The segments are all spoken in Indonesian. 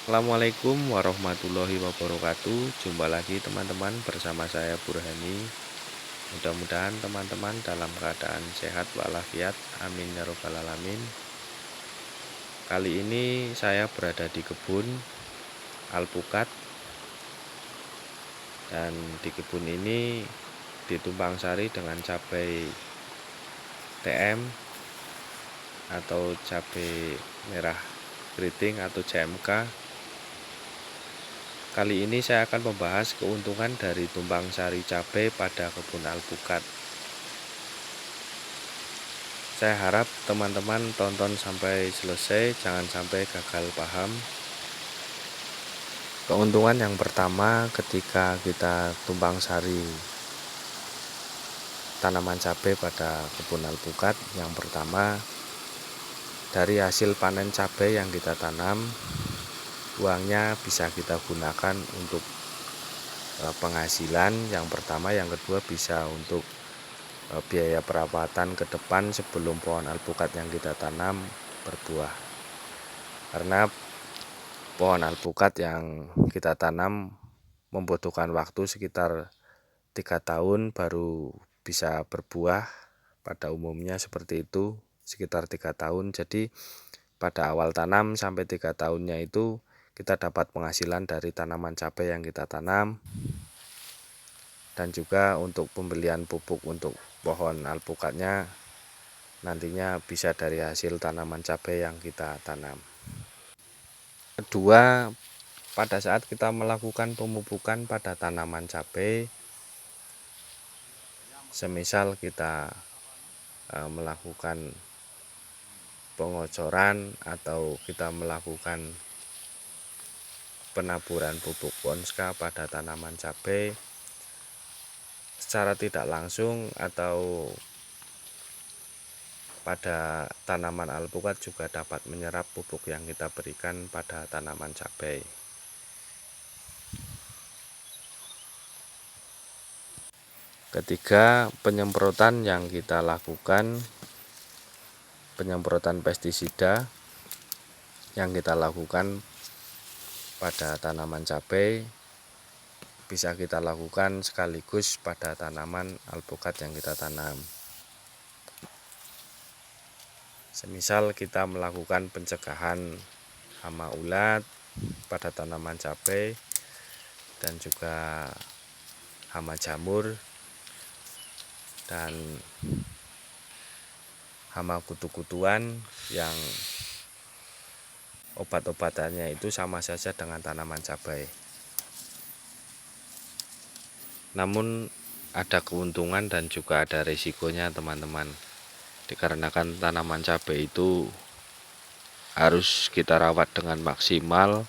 Assalamualaikum warahmatullahi wabarakatuh. Jumpa lagi teman-teman bersama saya Burhani. Mudah-mudahan teman-teman dalam keadaan sehat walafiat. Amin ya robbal alamin. Kali ini saya berada di kebun alpukat, dan di kebun ini ditumpang sari dengan cabai TM atau cabai merah keriting atau CMK. Kali ini saya akan membahas keuntungan dari tumpang sari cabai pada kebun alpukat. Saya harap teman-teman tonton sampai selesai, jangan sampai gagal paham. Keuntungan yang pertama ketika kita tumpang sari tanaman cabai pada kebun alpukat, yang pertama dari hasil panen cabai yang kita tanam, uangnya bisa kita gunakan untuk penghasilan yang pertama. Yang kedua bisa untuk biaya perawatan ke depan sebelum pohon alpukat yang kita tanam berbuah, karena pohon alpukat yang kita tanam membutuhkan waktu sekitar 3 tahun baru bisa berbuah. Pada umumnya seperti itu, sekitar 3 tahun. Jadi pada awal tanam sampai 3 tahunnya itu kita dapat penghasilan dari tanaman cabai yang kita tanam, dan juga untuk pembelian pupuk untuk pohon alpukatnya nantinya bisa dari hasil tanaman cabai yang kita tanam. Kedua, pada saat kita melakukan pemupukan pada tanaman cabai, semisal kita melakukan pengocoran atau kita melakukan penaburan pupuk Ponska pada tanaman cabai, secara tidak langsung atau pada tanaman alpukat juga dapat menyerap pupuk yang kita berikan pada tanaman cabai. Ketiga, penyemprotan yang kita lakukan, penyemprotan pestisida yang kita lakukan pada tanaman cabai bisa kita lakukan sekaligus pada tanaman alpukat yang kita tanam. Semisal kita melakukan pencegahan hama ulat pada tanaman cabai dan juga hama jamur dan hama kutu-kutuan yang obat-obatannya itu sama saja dengan tanaman cabai. Namun ada keuntungan dan juga ada risikonya teman-teman, dikarenakan tanaman cabai itu harus kita rawat dengan maksimal,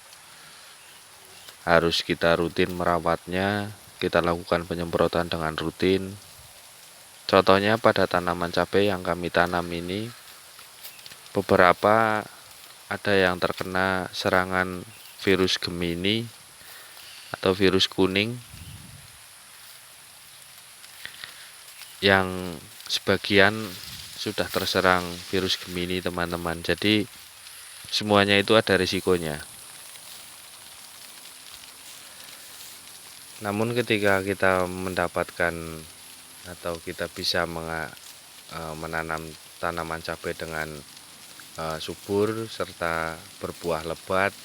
harus kita rutin merawatnya, kita lakukan penyemprotan dengan rutin. Contohnya pada tanaman cabai yang kami tanam ini, beberapa ada yang terkena serangan virus Gemini atau virus kuning, yang sebagian sudah terserang virus Gemini teman-teman. Jadi semuanya itu ada risikonya. Namun ketika kita mendapatkan atau kita bisa menanam tanaman cabai dengan subur serta berbuah lebat,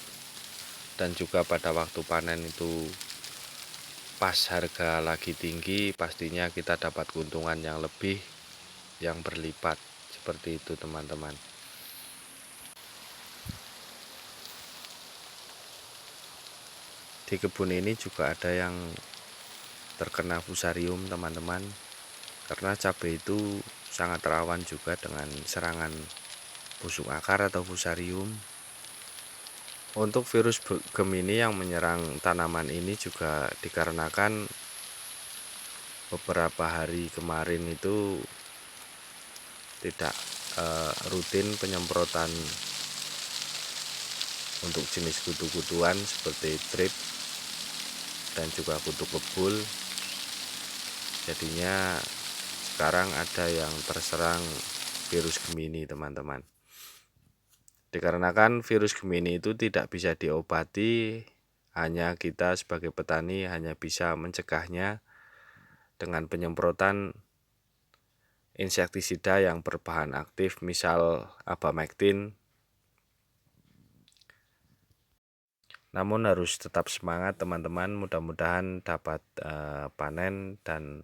dan juga pada waktu panen itu pas harga lagi tinggi, pastinya kita dapat keuntungan yang lebih, yang berlipat. Seperti itu teman-teman. Di kebun ini juga ada yang terkena fusarium teman-teman, karena cabai itu sangat rawan juga dengan serangan busuk akar atau fusarium. Untuk virus Gemini yang menyerang tanaman ini juga dikarenakan beberapa hari kemarin itu tidak rutin penyemprotan untuk jenis kutu-kutuan seperti trip dan juga kutu kebul. Jadinya sekarang ada yang terserang virus Gemini teman-teman. Dikarenakan virus Gemini itu tidak bisa diobati, hanya kita sebagai petani hanya bisa mencegahnya dengan penyemprotan insektisida yang berbahan aktif, misal Abamectin. Namun harus tetap semangat teman-teman, mudah-mudahan dapat panen dan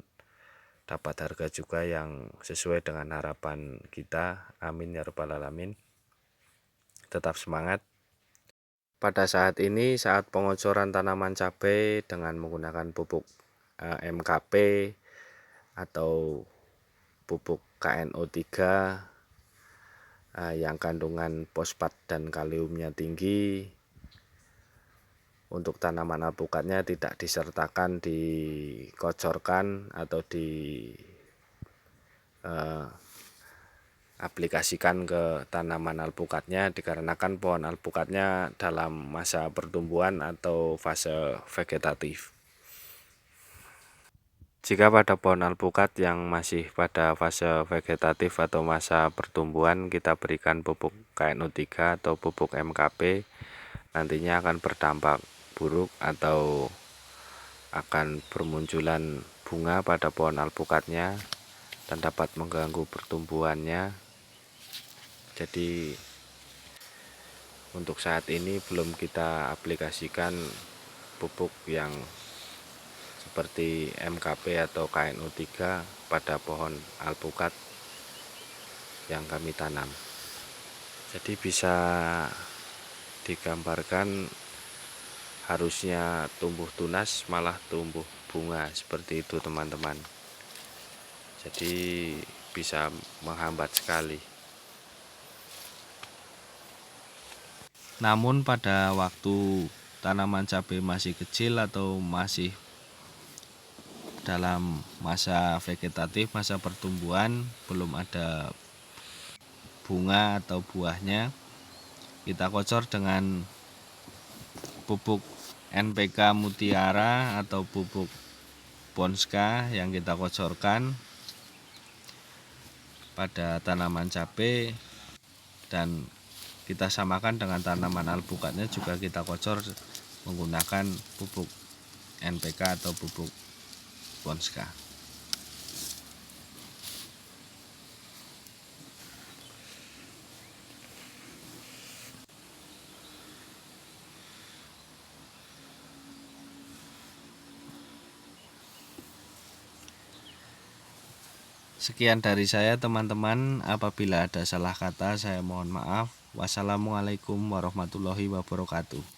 dapat harga juga yang sesuai dengan harapan kita. Amin ya rabbal alamin. Tetap semangat. Pada saat ini, saat pengocoran tanaman cabai dengan menggunakan pupuk MKP atau pupuk KNO3 yang kandungan fosfat dan kaliumnya tinggi, untuk tanaman alpukatnya tidak disertakan dikocorkan atau aplikasikan ke tanaman alpukatnya, dikarenakan pohon alpukatnya dalam masa pertumbuhan atau fase vegetatif. Jika pada pohon alpukat yang masih pada fase vegetatif atau masa pertumbuhan kita berikan pupuk KNO3 atau pupuk MKP, nantinya akan berdampak buruk atau akan bermunculan bunga pada pohon alpukatnya dan dapat mengganggu pertumbuhannya. Jadi untuk saat ini belum kita aplikasikan pupuk yang seperti MKP atau KNO3 pada pohon alpukat yang kami tanam. Jadi bisa digambarkan harusnya tumbuh tunas malah tumbuh bunga, seperti itu teman-teman. Jadi bisa menghambat sekali. Namun pada waktu tanaman cabai masih kecil atau masih dalam masa vegetatif, masa pertumbuhan, belum ada bunga atau buahnya, kita kocor dengan pupuk NPK Mutiara atau pupuk Ponska yang kita kocorkan pada tanaman cabai, dan kita samakan dengan tanaman alpukatnya juga kita kocor menggunakan pupuk NPK atau pupuk Ponska. Sekian dari saya teman-teman, apabila ada salah kata saya mohon maaf. Wassalamualaikum warahmatullahi wabarakatuh.